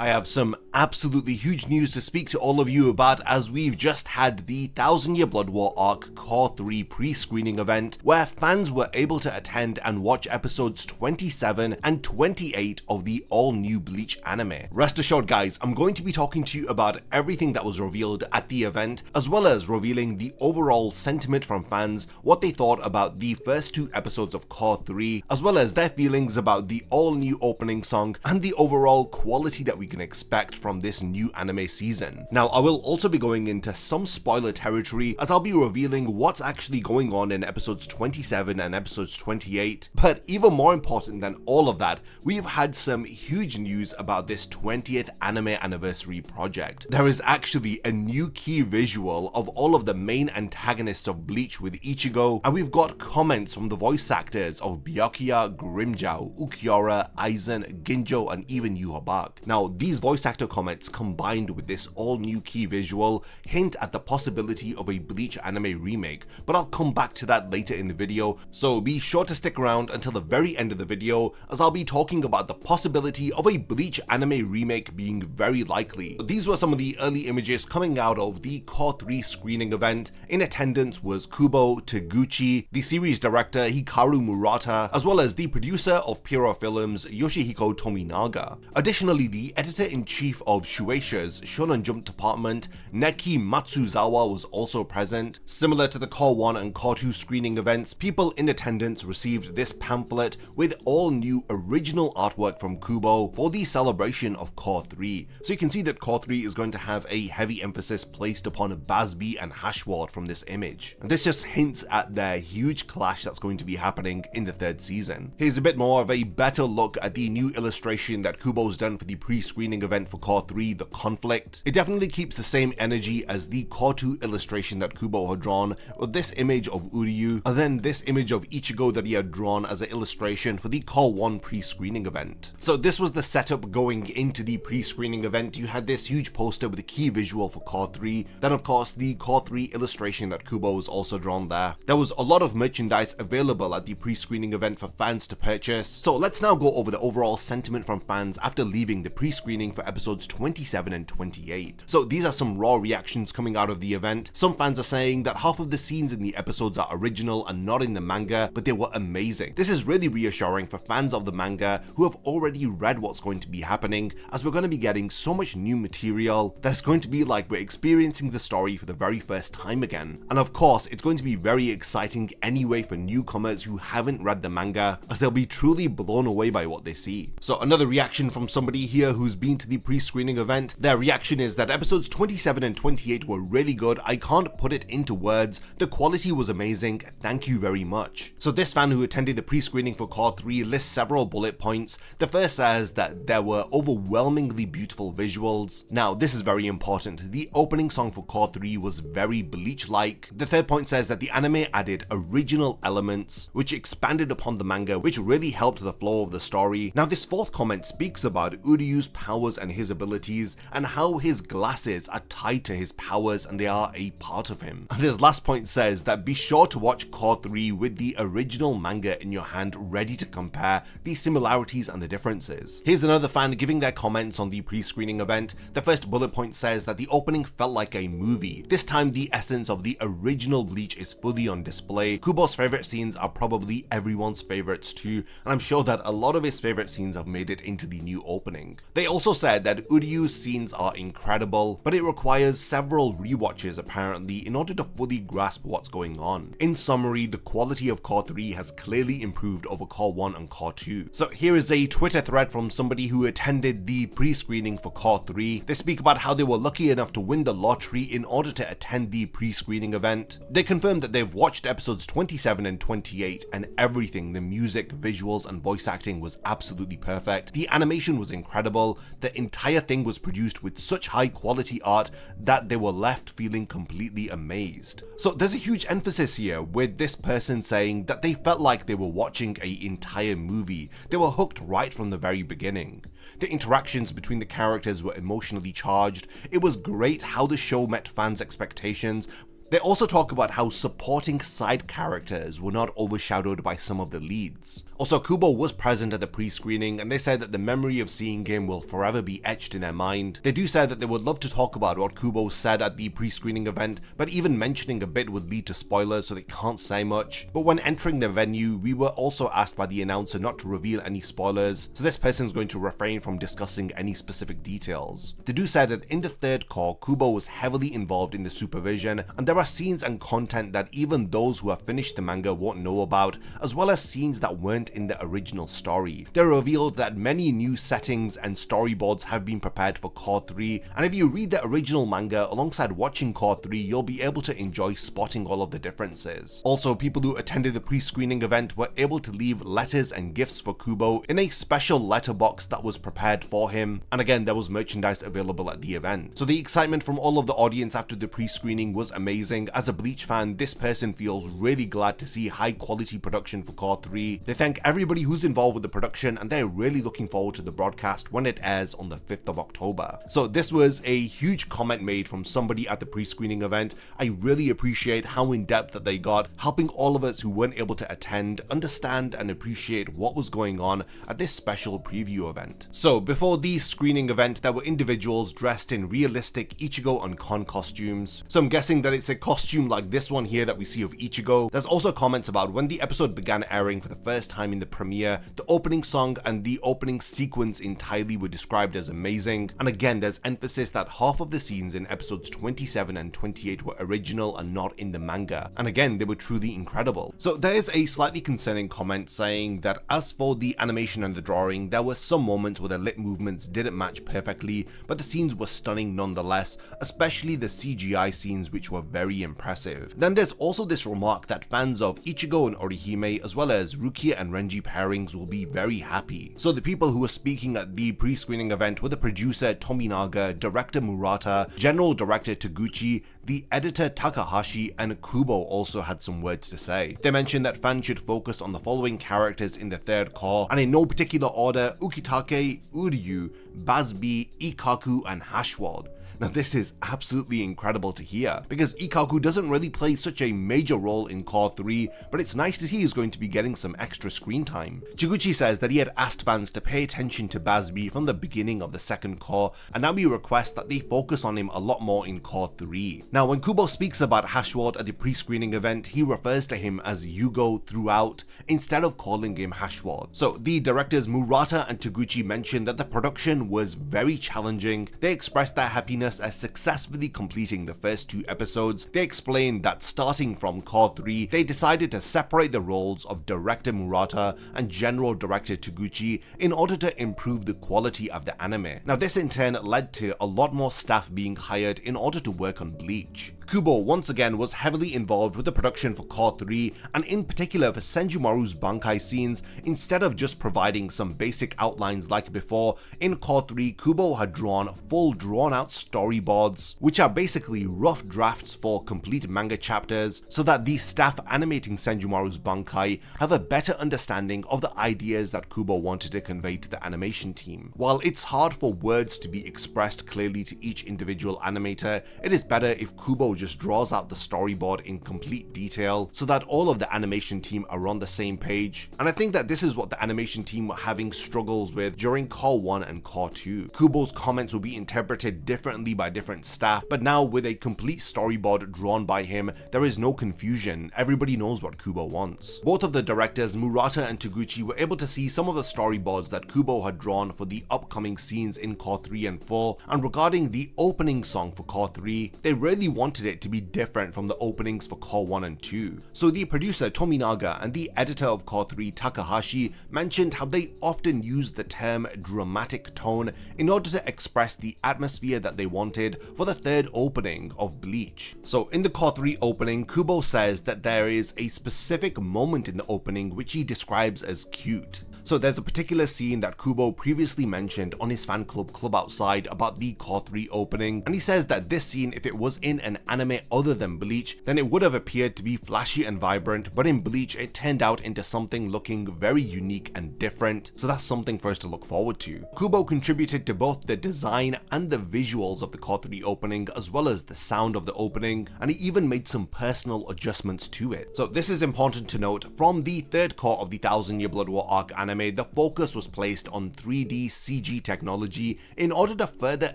I have some absolutely huge news to speak to all of you about, as we've just had the 1000 Year Blood War Arc Core 3 pre-screening event where fans were able to attend and watch episodes 27 and 28 of the all-new Bleach anime. Rest assured guys, I'm going to be talking to you about everything that was revealed at the event, as well as revealing the overall sentiment from fans, what they thought about the first 2 episodes of Core 3, as well as their feelings about the all-new opening song and the overall quality that we can expect from this new anime season. Now, I will also be going into some spoiler territory, as I'll be revealing what's actually going on in episodes 27 and episodes 28, but even more important than all of that, we've had some huge news about this 20th anime anniversary project. There is actually a new key visual of all of the main antagonists of Bleach with Ichigo, and we've got comments from the voice actors of Byakuya, Grimmjow, Ukiura, Aizen, Ginjo, and even Yhwach. Now, these voice actor comments combined with this all new key visual hint at the possibility of a Bleach anime remake, but I'll come back to that later in the video, so be sure to stick around until the very end of the video, as I'll be talking about the possibility of a Bleach anime remake being very likely. These were some of the early images coming out of the Core 3 screening event. In attendance was Kubo Taguchi, the series director Hikaru Murata, as well as the producer of Pierrot Films Yoshihiko Tominaga. Additionally, the editor-in-chief of Shueisha's Shonen Jump department, Neki Matsuzawa, was also present. Similar to the Core 1 and Core 2 screening events, people in attendance received this pamphlet with all new original artwork from Kubo for the celebration of Core 3. So you can see that Core 3 is going to have a heavy emphasis placed upon Bazby and Hashward from this image. And this just hints at their huge clash that's going to be happening in the 3rd season. Here's a bit more of a better look at the new illustration that Kubo's done for the pre-screening event for Core 3, The Conflict. It definitely keeps the same energy as the Core 2 illustration that Kubo had drawn, with this image of Uryu, and then this image of Ichigo that he had drawn as an illustration for the Core 1 pre-screening event. So this was the setup going into the pre-screening event. You had this huge poster with a key visual for Core 3, then of course the Core 3 illustration that Kubo was also drawn there. There was a lot of merchandise available at the pre-screening event for fans to purchase, so let's now go over the overall sentiment from fans after leaving the pre-screening for episodes 27 and 28. So these are some raw reactions coming out of the event. Some fans are saying that half of the scenes in the episodes are original and not in the manga, but they were amazing. This is really reassuring for fans of the manga who have already read what's going to be happening, as we're going to be getting so much new material that it's going to be like we're experiencing the story for the very first time again. And of course, it's going to be very exciting anyway for newcomers who haven't read the manga, as they'll be truly blown away by what they see. So another reaction from somebody here who's been to the pre-screening event, their reaction is that episodes 27 and 28 were really good. I can't put it into words. The quality was amazing. Thank you very much. So this fan who attended the pre-screening for Core 3 lists several bullet points. The first says that there were overwhelmingly beautiful visuals. Now, this is very important. The opening song for Core 3 was very Bleach-like. The third point says that the anime added original elements, which expanded upon the manga, which really helped the flow of the story. Now, this fourth comment speaks about Uryu's powers and his abilities, and how his glasses are tied to his powers and they are a part of him. And this last point says that be sure to watch Core 3 with the original manga in your hand, ready to compare the similarities and the differences. Here's another fan giving their comments on the pre-screening event. The first bullet point says that the opening felt like a movie. This time the essence of the original Bleach is fully on display. Kubo's favorite scenes are probably everyone's favorites too, and I'm sure that a lot of his favorite scenes have made it into the new opening. They also said that Uryu's scenes are incredible, but it requires several rewatches apparently in order to fully grasp what's going on. In summary, the quality of Core 3 has clearly improved over Core 1 and Core 2. So here is a Twitter thread from somebody who attended the pre-screening for Core 3. They speak about how they were lucky enough to win the lottery in order to attend the pre-screening event. They confirmed that they've watched episodes 27 and 28, and everything, the music, visuals, and voice acting was absolutely perfect. The animation was incredible. The entire thing was produced with such high quality art that they were left feeling completely amazed. So there's a huge emphasis here with this person saying that they felt like they were watching an entire movie. They were hooked right from the very beginning. The interactions between the characters were emotionally charged. It was great how the show met fans' expectations. They also talk about how supporting side characters were not overshadowed by some of the leads. Also, Kubo was present at the pre-screening, and they said that the memory of seeing him will forever be etched in their mind. They do say that they would love to talk about what Kubo said at the pre-screening event, but even mentioning a bit would lead to spoilers, so they can't say much. But when entering the venue, we were also asked by the announcer not to reveal any spoilers, so this person's going to refrain from discussing any specific details. They do say that in the third cour, Kubo was heavily involved in the supervision, and there are scenes and content that even those who have finished the manga won't know about, as well as scenes that weren't in the original story. They revealed that many new settings and storyboards have been prepared for Cour 3, and if you read the original manga alongside watching Cour 3, you'll be able to enjoy spotting all of the differences. Also, people who attended the pre-screening event were able to leave letters and gifts for Kubo in a special letterbox that was prepared for him, and again, there was merchandise available at the event. So the excitement from all of the audience after the pre-screening was amazing. As a Bleach fan, this person feels really glad to see high quality production for Cour 3. They thank everybody who's involved with the production, and they're really looking forward to the broadcast when it airs on the 5th of October. So this was a huge comment made from somebody at the pre-screening event. I really appreciate how in-depth that they got, helping all of us who weren't able to attend understand and appreciate what was going on at this special preview event. So before the screening event, there were individuals dressed in realistic Ichigo and Kon costumes. So I'm guessing that it's a costume like this one here that we see of Ichigo. There's also comments about when the episode began airing for the first time in the premiere, the opening song and the opening sequence entirely were described as amazing. And again, there's emphasis that half of the scenes in episodes 27 and 28 were original and not in the manga. And again, they were truly incredible. So there is a slightly concerning comment saying that as for the animation and the drawing, there were some moments where the lip movements didn't match perfectly, but the scenes were stunning nonetheless, especially the CGI scenes, which were very impressive. Then there's also this remark that fans of Ichigo and Orihime as well as Rukia and Renji pairings will be very happy. So the people who were speaking at the pre-screening event were the producer Tominaga, director Murata, general director Taguchi, the editor Takahashi, and Kubo also had some words to say. They mentioned that fans should focus on the following characters in the third cour, and in no particular order: Ukitake, Uryu, Bazbi, Ikaku, and Hashwad. Now this is absolutely incredible to hear, because Ikaku doesn't really play such a major role in Cour 3, but it's nice to see he's going to be getting some extra screen time. Taguchi says that he had asked fans to pay attention to Bazbi from the beginning of the second cour, and now he requests that they focus on him a lot more in Cour 3. Now when Kubo speaks about Hashwad at the pre-screening event, he refers to him as Yugo throughout, instead of calling him Hashwad. So the directors Murata and Taguchi mentioned that the production was very challenging. They expressed their happiness as successfully completing the first 2 episodes. They explained that starting from Cour 3, they decided to separate the roles of director Murata and general director Taguchi in order to improve the quality of the anime. Now this in turn led to a lot more staff being hired in order to work on Bleach. Kubo once again was heavily involved with the production for Cour 3, and in particular for Senjumaru's Bankai scenes. Instead of just providing some basic outlines like before, in Cour 3 Kubo had drawn full drawn out storyboards, which are basically rough drafts for complete manga chapters, so that the staff animating Senjumaru's Bankai have a better understanding of the ideas that Kubo wanted to convey to the animation team. While it's hard for words to be expressed clearly to each individual animator, it is better if Kubo just draws out the storyboard in complete detail so that all of the animation team are on the same page. And I think that this is what the animation team were having struggles with during Cour 1 and Cour 2. Kubo's comments will be interpreted differently by different staff, but now with a complete storyboard drawn by him, there is no confusion. Everybody knows what Kubo wants. Both of the directors, Murata and Taguchi, were able to see some of the storyboards that Kubo had drawn for the upcoming scenes in Cour 3 and 4, and regarding the opening song for Cour 3, they really wanted it to be different from the openings for Cour 1 and 2. So the producer Tominaga and the editor of Cour 3 Takahashi mentioned how they often used the term dramatic tone in order to express the atmosphere that they wanted for the third opening of Bleach. So in the Cour 3 opening, Kubo says that there is a specific moment in the opening which he describes as cute. So there's a particular scene that Kubo previously mentioned on his fan club Club Outside about the Core 3 opening, and he says that this scene, if it was in an anime other than Bleach, then it would have appeared to be flashy and vibrant, but in Bleach it turned out into something looking very unique and different, so that's something for us to look forward to. Kubo contributed to both the design and the visuals of the Core 3 opening, as well as the sound of the opening, and he even made some personal adjustments to it. So this is important to note, from the third core of the 1000 Year Blood War arc anime, the focus was placed on 3D CG technology in order to further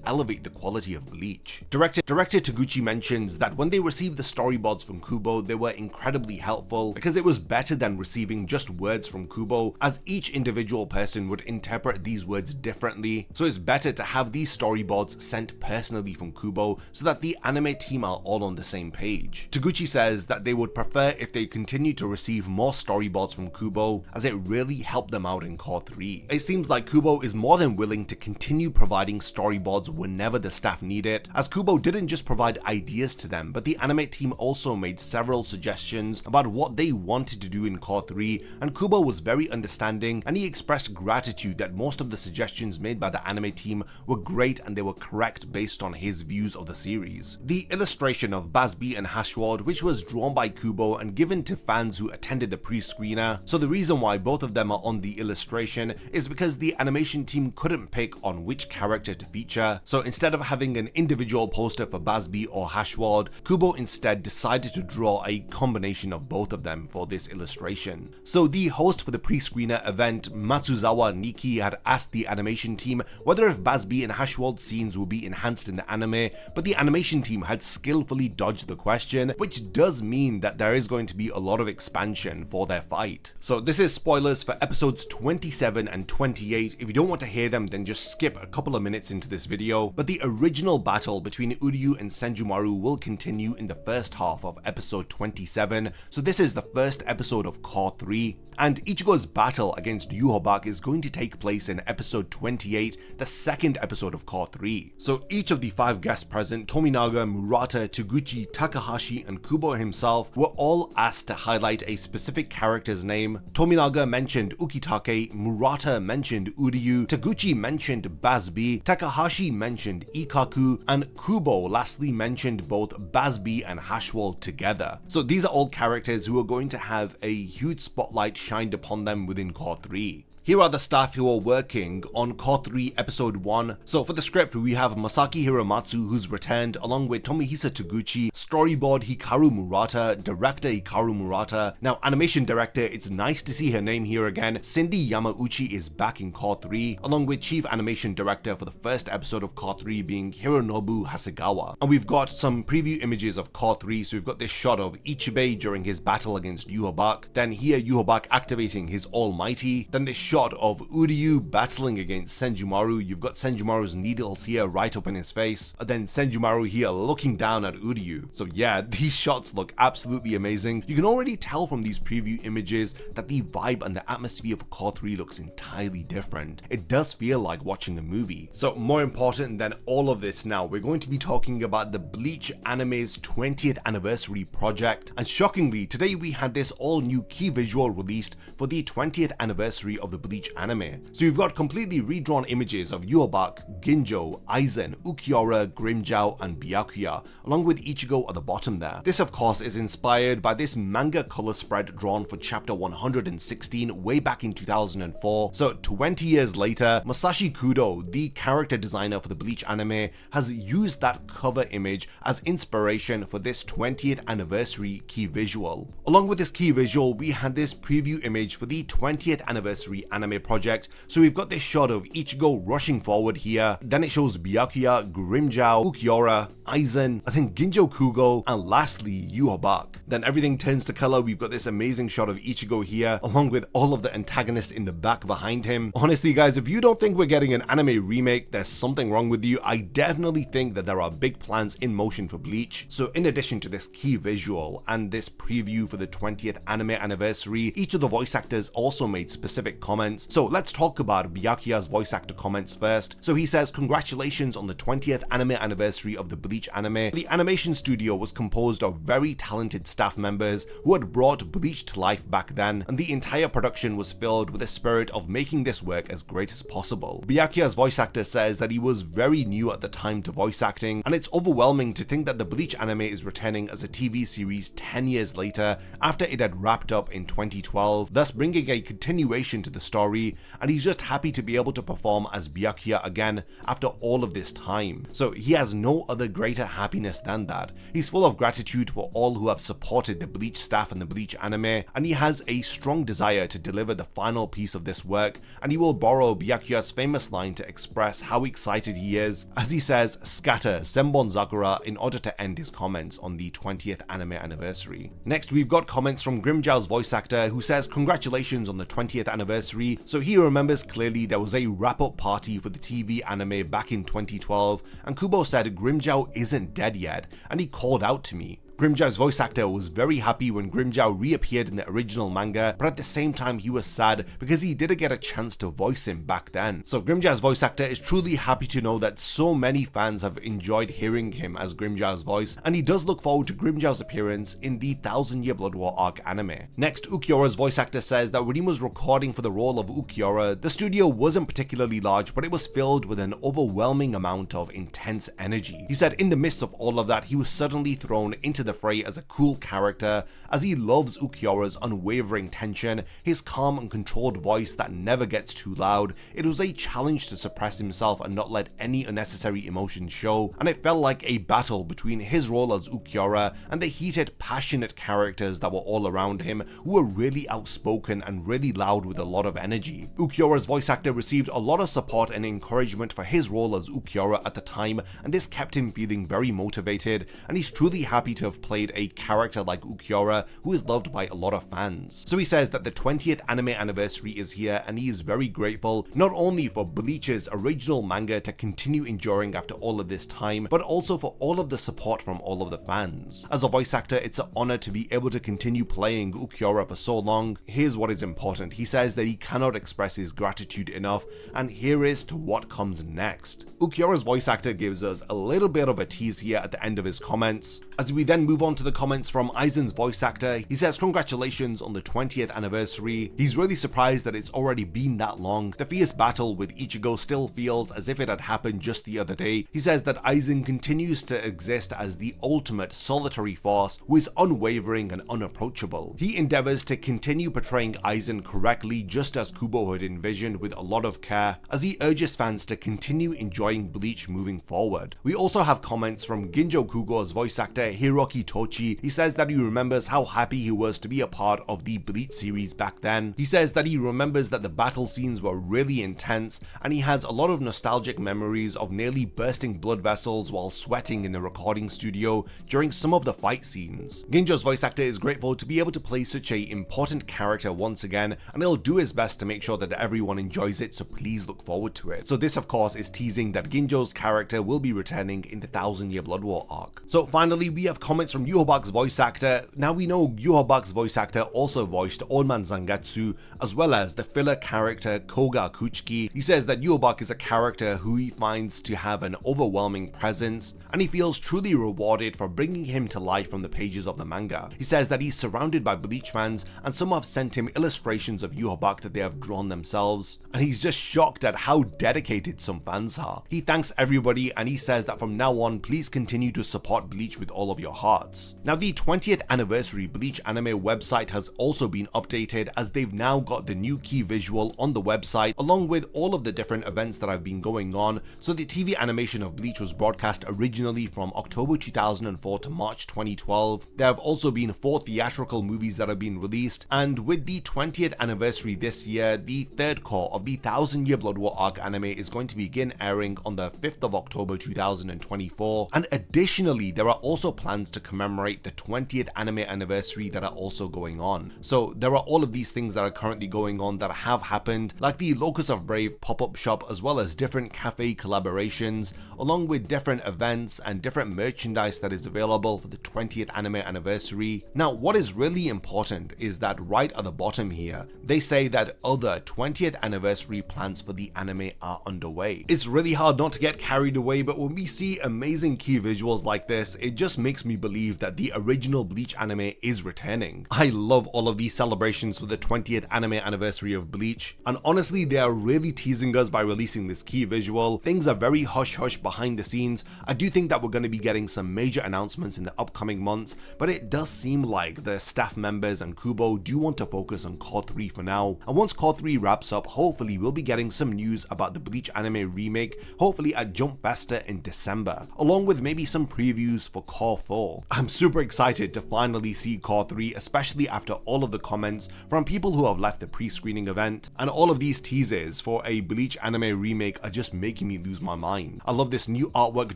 elevate the quality of Bleach. Director Taguchi mentions that when they received the storyboards from Kubo, they were incredibly helpful because it was better than receiving just words from Kubo, as each individual person would interpret these words differently, so it's better to have these storyboards sent personally from Kubo so that the anime team are all on the same page. Taguchi says that they would prefer if they continue to receive more storyboards from Kubo, as it really helped them out in Core 3. It seems like Kubo is more than willing to continue providing storyboards whenever the staff need it, as Kubo didn't just provide ideas to them, but the anime team also made several suggestions about what they wanted to do in Core 3, and Kubo was very understanding, and he expressed gratitude that most of the suggestions made by the anime team were great and they were correct based on his views of the series. The illustration of Bazz-B and Hashward, which was drawn by Kubo and given to fans who attended the pre-screener, so the reason why both of them are on the illustration is because the animation team couldn't pick on which character to feature, so instead of having an individual poster for Bazz-B or Hashward, Kubo instead decided to draw a combination of both of them for this illustration. So the host for the pre-screener event, Matsuzawa Niki, had asked the animation team whether if Bazz-B and Hashward scenes will be enhanced in the anime, but the animation team had skillfully dodged the question, which does mean that there is going to be a lot of expansion for their fight. So this is spoilers for episodes 27 and 28. If you don't want to hear them, then just skip a couple of minutes into this video, but the original battle between Uryu and Senjumaru will continue in the first half of episode 27, so this is the first episode of Core 3, and Ichigo's battle against Yhwach is going to take place in episode 28, the second episode of Core 3. So each of the 5 guests present, Tominaga, Murata, Taguchi, Takahashi, and Kubo himself, were all asked to highlight a specific character's name. Tominaga mentioned Ukitake, Murata mentioned Uryu, Taguchi mentioned Bazz-B, Takahashi mentioned Ikkaku, and Kubo lastly mentioned both Bazz-B and Hashwall together. So these are all characters who are going to have a huge spotlight shined upon them within Core 3. Here are the staff who are working on Core 3 Episode 1. So for the script, we have Masaki Hiramatsu, who's returned, along with Tomihisa Taguchi, storyboard Hikaru Murata, director Hikaru Murata. Now, animation director, it's nice to see her name here again. Cindy Yamauchi is back in Core 3, along with chief animation director for the first episode of Core 3 being Hironobu Hasegawa. And we've got some preview images of Core 3, so we've got this shot of Ichibei during his battle against Yhwach, then here Yhwach activating his Almighty, then this shot of Uryu battling against Senjumaru. You've got Senjumaru's needles here right up in his face, and then Senjumaru here looking down at Uryu. So yeah, these shots look absolutely amazing. You can already tell from these preview images that the vibe and the atmosphere of Core 3 looks entirely different. It does feel like watching a movie. So more important than all of this now, we're going to be talking about the Bleach anime's 20th anniversary project, and shockingly, today we had this all new key visual released for the 20th anniversary of the Bleach anime. So you've got completely redrawn images of Yhwach, Ginjo, Aizen, Ukiura, Grimmjow, and Byakuya, along with Ichigo at the bottom there. This of course is inspired by this manga color spread drawn for chapter 116 way back in 2004. So 20 years later, Masashi Kudo, the character designer for the Bleach anime, has used that cover image as inspiration for this 20th anniversary key visual. Along with this key visual, we had this preview image for the 20th anniversary anime project. So we've got this shot of Ichigo rushing forward here, then it shows Byakuya, Grimmjow, Ukiura, Aizen, I think Ginjo Kugo, and lastly Yhwach. Then everything turns to color. We've got this amazing shot of Ichigo here, along with all of the antagonists in the back behind him. Honestly guys, if you don't think we're getting an anime remake, there's something wrong with you. I definitely think that there are big plans in motion for Bleach. So in addition to this key visual and this preview for the 20th anime anniversary, each of the voice actors also made specific comments. So let's talk about Byakuya's voice actor comments first. So he says, "Congratulations on the 20th anime anniversary of the Bleach anime. The animation studio studio was composed of very talented staff members who had brought Bleach to life back then, and the entire production was filled with a spirit of making this work as great as possible. Byakuya's voice actor says that he was very new at the time to voice acting, and it's overwhelming to think that the Bleach anime is returning as a TV series 10 years later after it had wrapped up in 2012, thus bringing a continuation to the story, and he's just happy to be able to perform as Byakuya again after all of this time. So he has no other greater happiness than that. He's full of gratitude for all who have supported the Bleach staff and the Bleach anime, and he has a strong desire to deliver the final piece of this work, and he will borrow Byakuya's famous line to express how excited he is, as he says "scatter Senbon Sakura" in order to end his comments on the 20th anime anniversary. Next, we've got comments from Grimmjow's voice actor, who says congratulations on the 20th anniversary. So he remembers clearly there was a wrap-up party for the TV anime back in 2012, and Kubo said Grimmjow isn't dead yet, and he called out to me. Grimmjow's voice actor was very happy when Grimmjow reappeared in the original manga, but at the same time he was sad because he didn't get a chance to voice him back then. So Grimmjow's voice actor is truly happy to know that so many fans have enjoyed hearing him as Grimmjow's voice, and he does look forward to Grimmjow's appearance in the 1000 Year Blood War arc anime. Next, Ukyora's voice actor says that when he was recording for the role of Ukiora, the studio wasn't particularly large, but it was filled with an overwhelming amount of intense energy. He said in the midst of all of that, he was suddenly thrown into the fray as a cool character, as he loves Ukyora's unwavering tension, his calm and controlled voice that never gets too loud. It was a challenge to suppress himself and not let any unnecessary emotions show, and it felt like a battle between his role as Ukiora and the heated, passionate characters that were all around him, who were really outspoken and really loud with a lot of energy. Ukyora's voice actor received a lot of support and encouragement for his role as Ukiora at the time, and this kept him feeling very motivated, and he's truly happy to have played a character like Ukiora who is loved by a lot of fans. So he says that the 20th anime anniversary is here, and he is very grateful not only for Bleach's original manga to continue enduring after all of this time, but also for all of the support from all of the fans. As a voice actor, it's an honor to be able to continue playing Ukiora for so long. Here's what is important. He says that he cannot express his gratitude enough, and here is to what comes next. Ukyora's voice actor gives us a little bit of a tease here at the end of his comments. As we then move on to the comments from Aizen's voice actor, he says congratulations on the 20th anniversary. He's really surprised that it's already been that long. The fierce battle with Ichigo still feels as if it had happened just the other day. He says that Aizen continues to exist as the ultimate solitary force who is unwavering and unapproachable. He endeavors to continue portraying Aizen correctly, just as Kubo had envisioned, with a lot of care, as he urges fans to continue enjoying Bleach moving forward. We also have comments from Ginjo Kugo's voice actor Hiroki Tochi. He says that he remembers how happy he was to be a part of the Bleach series back then. He says that he remembers that the battle scenes were really intense, and he has a lot of nostalgic memories of nearly bursting blood vessels while sweating in the recording studio during some of the fight scenes. Ginjo's voice actor is grateful to be able to play such an important character once again, and he'll do his best to make sure that everyone enjoys it, so please look forward to it. So this of course is teasing that Ginjo's character will be returning in the 1000 Year Blood War arc. So finally, we have comments from Yuhobak's voice actor. Now we know Yuhobak's voice actor also voiced Old Man Zangetsu, as well as the filler character Koga Kuchiki. He says that Yuhobak is a character who he finds to have an overwhelming presence, and he feels truly rewarded for bringing him to life from the pages of the manga. He says that he's surrounded by Bleach fans, and some have sent him illustrations of Yuhobak that they have drawn themselves, and he's just shocked at how dedicated some fans are. He thanks everybody, and he says that from now on, please continue to support Bleach with all of your hearts. Now the 20th anniversary Bleach anime website has also been updated, as they've now got the new key visual on the website, along with all of the different events that have been going on. So the TV animation of Bleach was broadcast originally from October 2004 to March 2012. There have also been 4 theatrical movies that have been released, and with the 20th anniversary this year, the third core of the 1000 Year Blood War arc anime is going to begin airing on the 5th of October 2024, and additionally there are also plans to commemorate the 20th anime anniversary that are also going on. So there are all of these things that are currently going on that have happened, like the Locus of Brave pop-up shop, as well as different cafe collaborations, along with different events and different merchandise that is available for the 20th anime anniversary. Now what is really important is that right at the bottom here, they say that other 20th anniversary plans for the anime are underway. It's really hard not to get carried away, but when we see amazing key visuals like this, it just makes me believe believe that the original Bleach anime is returning. I love all of these celebrations for the 20th anime anniversary of Bleach, and honestly they are really teasing us by releasing this key visual. Things are very hush hush behind the scenes. I do think that we're going to be getting some major announcements in the upcoming months, but it does seem like the staff members and Kubo do want to focus on Cour 3 for now, and once Cour 3 wraps up, hopefully we'll be getting some news about the Bleach anime remake, hopefully at Jump Festa in December, along with maybe some previews for Cour 4. I'm super excited to finally see Cour 3, especially after all of the comments from people who have left the pre-screening event, and all of these teasers for a Bleach anime remake are just making me lose my mind. I love this new artwork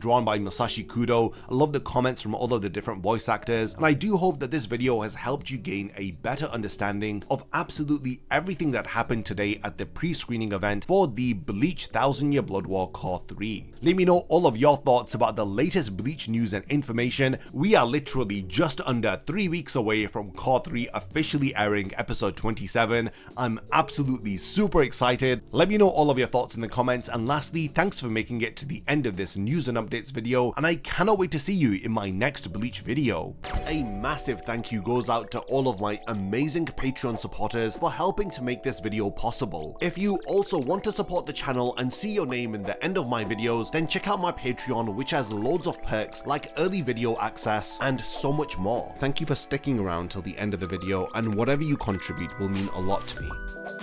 drawn by Masashi Kudo, I love the comments from all of the different voice actors, and I do hope that this video has helped you gain a better understanding of absolutely everything that happened today at the pre-screening event for the Bleach 1000 Year Blood War Cour 3. Let me know all of your thoughts about the latest Bleach news and information. We are literally just under 3 weeks away from Cour 3 officially airing episode 27. I'm absolutely super excited. Let me know all of your thoughts in the comments, and lastly, thanks for making it to the end of this news and updates video, and I cannot wait to see you in my next Bleach video. A massive thank you goes out to all of my amazing Patreon supporters for helping to make this video possible. If you also want to support the channel and see your name in the end of my videos, then check out my Patreon, which has loads of perks like early video access and so much more. Thank you for sticking around till the end of the video, and whatever you contribute will mean a lot to me.